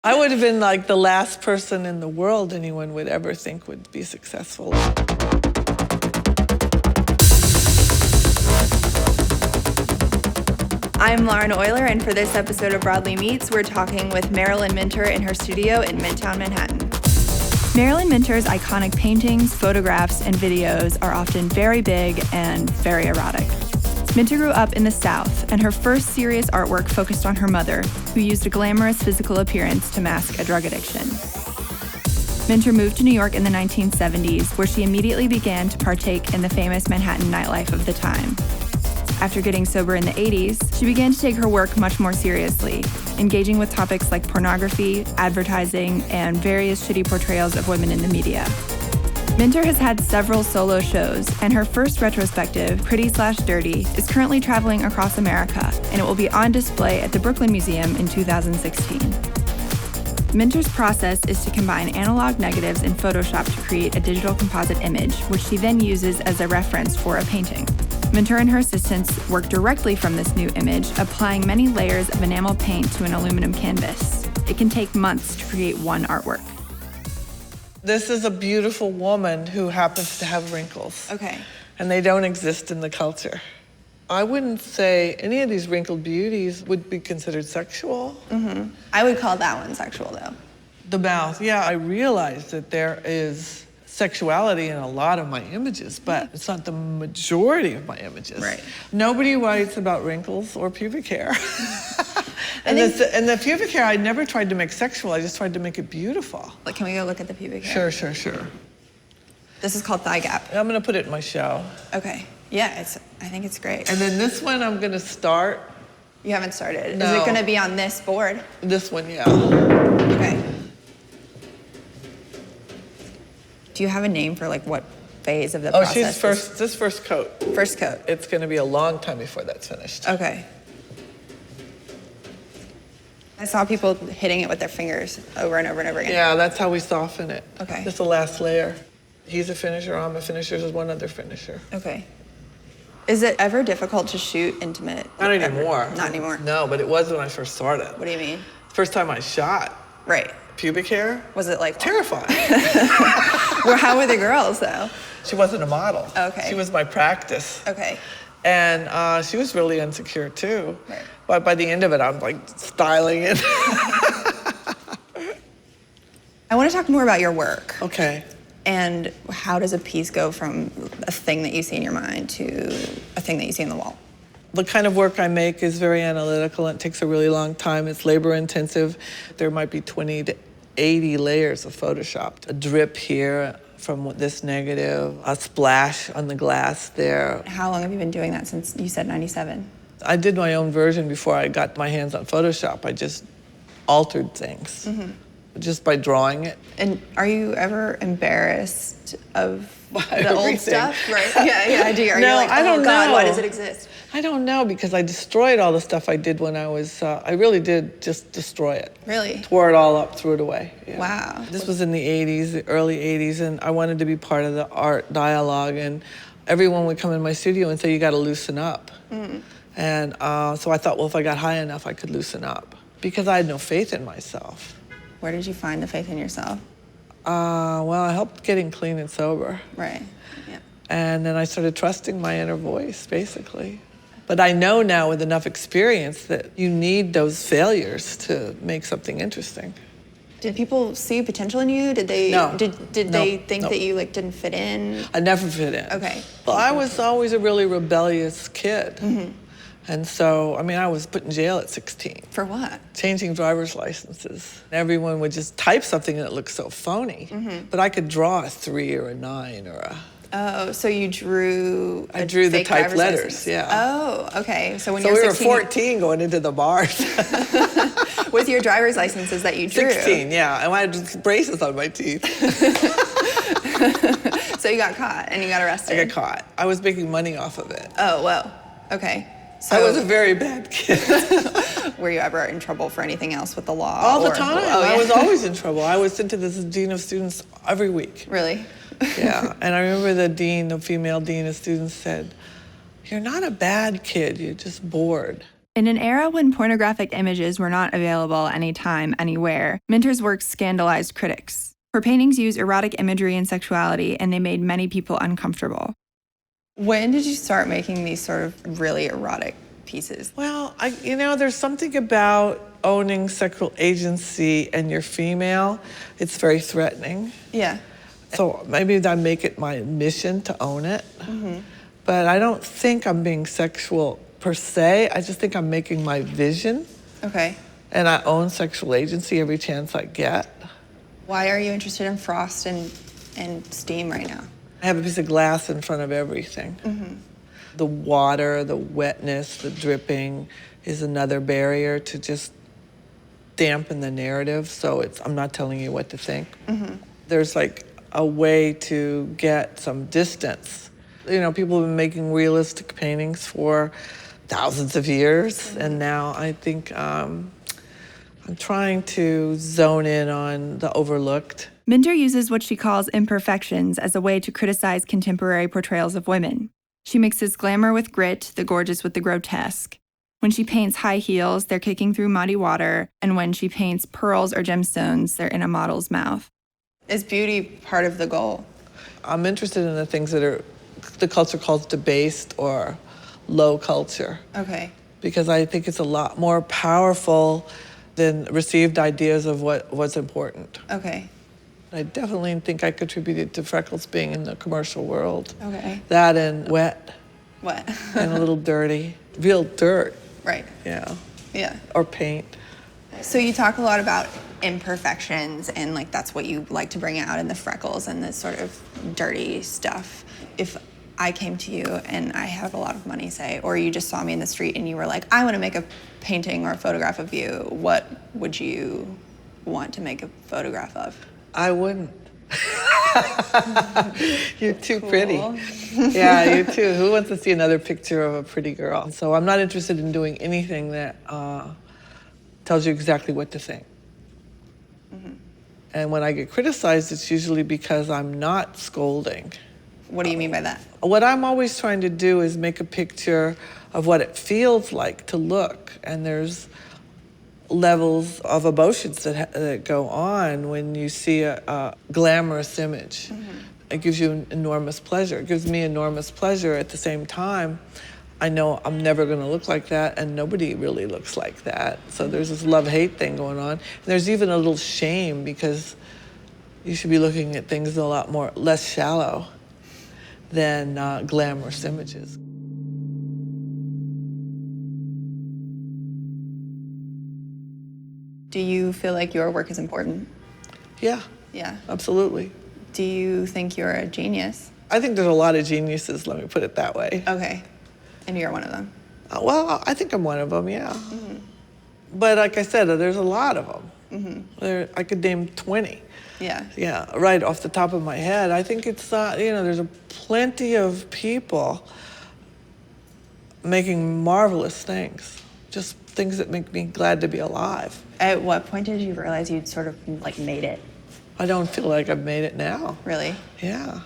I would have been like the last person in the world anyone would ever think would be successful. I'm Lauren Euler, and for this episode of Broadly Meets, we're talking with Marilyn Minter in her studio in Midtown Manhattan. Marilyn Minter's iconic paintings, photographs, and videos are often very big and very erotic. Minter grew up in the South, and her first serious artwork focused on her mother, who used a glamorous physical appearance to mask a drug addiction. Minter moved to New York in the 1970s, where she immediately began to partake in the famous Manhattan nightlife of the time. After getting sober in the 80s, she began to take her work much more seriously, engaging with topics like pornography, advertising, and various shitty portrayals of women in the media. Minter has had several solo shows, and her first retrospective, Pretty/Dirty, is currently traveling across America, and it will be on display at the Brooklyn Museum in 2016. Minter's process is to combine analog negatives in Photoshop to create a digital composite image, which she then uses as a reference for a painting. Minter and her assistants work directly from this new image, applying many layers of enamel paint to an aluminum canvas. It can take months to create one artwork. This is a beautiful woman who happens to have wrinkles. Okay. And they don't exist in the culture. I wouldn't say any of these wrinkled beauties would be considered sexual. Mm-hmm. I would call that one sexual, though. The mouth, yeah, I realize that there is sexuality in a lot of my images, but it's not the majority of my images. Right. Nobody writes about wrinkles or pubic hair. And the pubic hair, I never tried to make sexual, I just tried to make it beautiful. Like, can we go look at the pubic hair? Sure. This is called thigh gap. I'm gonna put it in my show. Okay. Yeah, I think it's great. And then this one I'm gonna start. You haven't started. No. Is it gonna be on this board? This one, yeah. Okay. Do you have a name for like what phase of the process? She's this first coat. First coat. It's gonna be a long time before that's finished. Okay. I saw people hitting it with their fingers over and over and over again. Yeah, that's how we soften it. Okay. This is the last layer. He's a finisher, I'm a finisher, there's one other finisher. Okay. Is it ever difficult to shoot intimate? Not anymore. Not anymore? No, but it was when I first started. What do you mean? First time I shot. Right. Pubic hair. Was it like... Terrifying. Well, how were the girls, though? She wasn't a model. Okay. She was my practice. Okay. And she was really insecure, too. Right. But by the end of it, I'm like styling it. I want to talk more about your work. Okay. And how does a piece go from a thing that you see in your mind to a thing that you see on the wall? The kind of work I make is very analytical and it takes a really long time. It's labor intensive. There might be 20 to 80 layers of Photoshop. A drip here from this negative, a splash on the glass there. How long have you been doing that since you said 97? I did my own version before I got my hands on Photoshop. I just altered things just by drawing it. And are you ever embarrassed of the old Everything. stuff? Right. Yeah. Are you No, like, oh I don't God, know. why does it exist? I don't know, because I destroyed all the stuff I did when I was, I really did just destroy it. Really? Tore it all up, threw it away. Yeah. Wow. This was in the 80s, the early 80s, and I wanted to be part of the art dialogue, and everyone would come in my studio and say, you gotta loosen up. And so I thought, well, if I got high enough, I could loosen up, because I had no faith in myself. Where did you find the faith in yourself? Well, I helped getting clean and sober. Right. Yeah. And then I started trusting my inner voice, basically. But I know now with enough experience that you need those failures to make something interesting. Did people see potential in you? Did they? No. Did No. they think No. that you like didn't fit in? I never fit in. Okay. Well, I was always a really rebellious kid. And so, I mean, I was put in jail at 16. For what? Changing driver's licenses. Everyone would just type something and it looked so phony. But I could draw a 3 or a 9 or a... Oh, so you drew I drew the fake typed driver's letters, license. yeah. Oh, okay. So when So you were we were 16, 14 going into the bars. with your driver's licenses that you drew. 16, yeah. And I had braces on my teeth. So you got caught and you got arrested. I got caught. I was making money off of it. Oh, well, okay. So I was a very bad kid. were you ever in trouble for anything else with the law? All the time. Oh, yeah. I was always in trouble. I was sent to this dean of students every week. Really? Yeah. And I remember the dean, the female dean of students said, "You're not a bad kid, you're just bored." In an era when pornographic images were not available anytime, anywhere, Minter's works scandalized critics. Her paintings use erotic imagery and sexuality, and they made many people uncomfortable. When did you start making these sort of really erotic pieces? Well, there's something about owning sexual agency and you're female. It's very threatening. Yeah. So maybe I make it my mission to own it. Mm-hmm. But I don't think I'm being sexual per se. I just think I'm making my vision. Okay. And I own sexual agency every chance I get. Why are you interested in frost and steam right now? I have a piece of glass in front of everything. Mm-hmm. The water, the wetness, the dripping is another barrier to just dampen the narrative. So I'm not telling you what to think. Mm-hmm. There's like a way to get some distance. People have been making realistic paintings for thousands of years, mm-hmm. and now I think I'm trying to zone in on the overlooked. Minter uses what she calls imperfections as a way to criticize contemporary portrayals of women. She mixes glamour with grit, the gorgeous with the grotesque. When she paints high heels, they're kicking through muddy water, and when she paints pearls or gemstones, they're in a model's mouth. Is beauty part of the goal? I'm interested in the things that the culture calls debased or low culture. Okay. Because I think it's a lot more powerful than received ideas of what's important. Okay. I definitely think I contributed to freckles being in the commercial world. Okay. That and wet. Wet. And a little dirty. Real dirt. Right. Yeah. Yeah. Or paint. So you talk a lot about imperfections, and that's what you like to bring out in the freckles and the sort of dirty stuff. If I came to you and I have a lot of money, say, or you just saw me in the street and you were like, I want to make a painting or a photograph of you, what would you want to make a photograph of? I wouldn't. You're too pretty. Yeah, you too. Who wants to see another picture of a pretty girl? So I'm not interested in doing anything that tells you exactly what to think. Mm-hmm. And when I get criticized, it's usually because I'm not scolding. What do you mean by that? What I'm always trying to do is make a picture of what it feels like to look. And there's levels of emotions that go on when you see a glamorous image. Mm-hmm. It gives you enormous pleasure. It gives me enormous pleasure. At the same time, I know I'm never going to look like that, and nobody really looks like that. So there's this love-hate thing going on. And there's even a little shame because you should be looking at things a lot less shallow than glamorous images. Do you feel like your work is important? Yeah. Yeah. Absolutely. Do you think you're a genius? I think there's a lot of geniuses, let me put it that way. Okay. And you're one of them? Well, I think I'm one of them, yeah. Mm-hmm. But like I said, there's a lot of them. Mm-hmm. I could name 20. Yeah. Yeah, right off the top of my head. I think it's, there's plenty of people making marvelous things, just things that make me glad to be alive. At what point did you realize you'd sort of made it? I don't feel like I've made it now. Really? Yeah.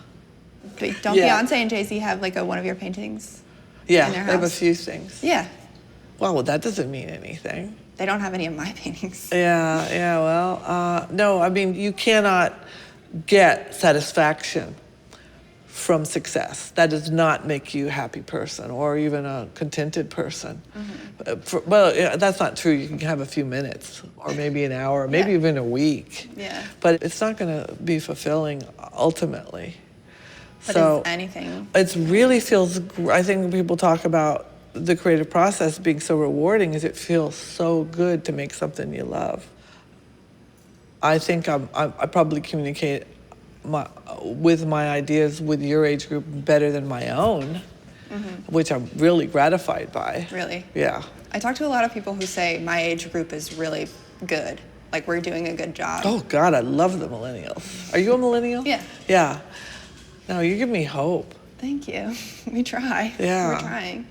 But don't Beyonce and Jay-Z have one of your paintings? Yeah, in their they have a house? few things. Yeah. Well, that doesn't mean anything. They don't have any of my paintings. Yeah, well, no, I mean, you cannot get satisfaction from success. That does not make you a happy person or even a contented person. Mm-hmm. That's not true. You can have a few minutes or maybe an hour, maybe even a week. Yeah. But it's not going to be fulfilling ultimately. But so is anything? It really feels, I think when people talk about the creative process being so rewarding is it feels so good to make something you love. I think I probably communicate with my ideas with your age group better than my own, which I'm really gratified by. Really? Yeah. I talk to a lot of people who say my age group is really good. We're doing a good job. Oh God, I love the millennials. Are you a millennial? Yeah. Yeah. No, you give me hope. Thank you. We try. Yeah. We're trying.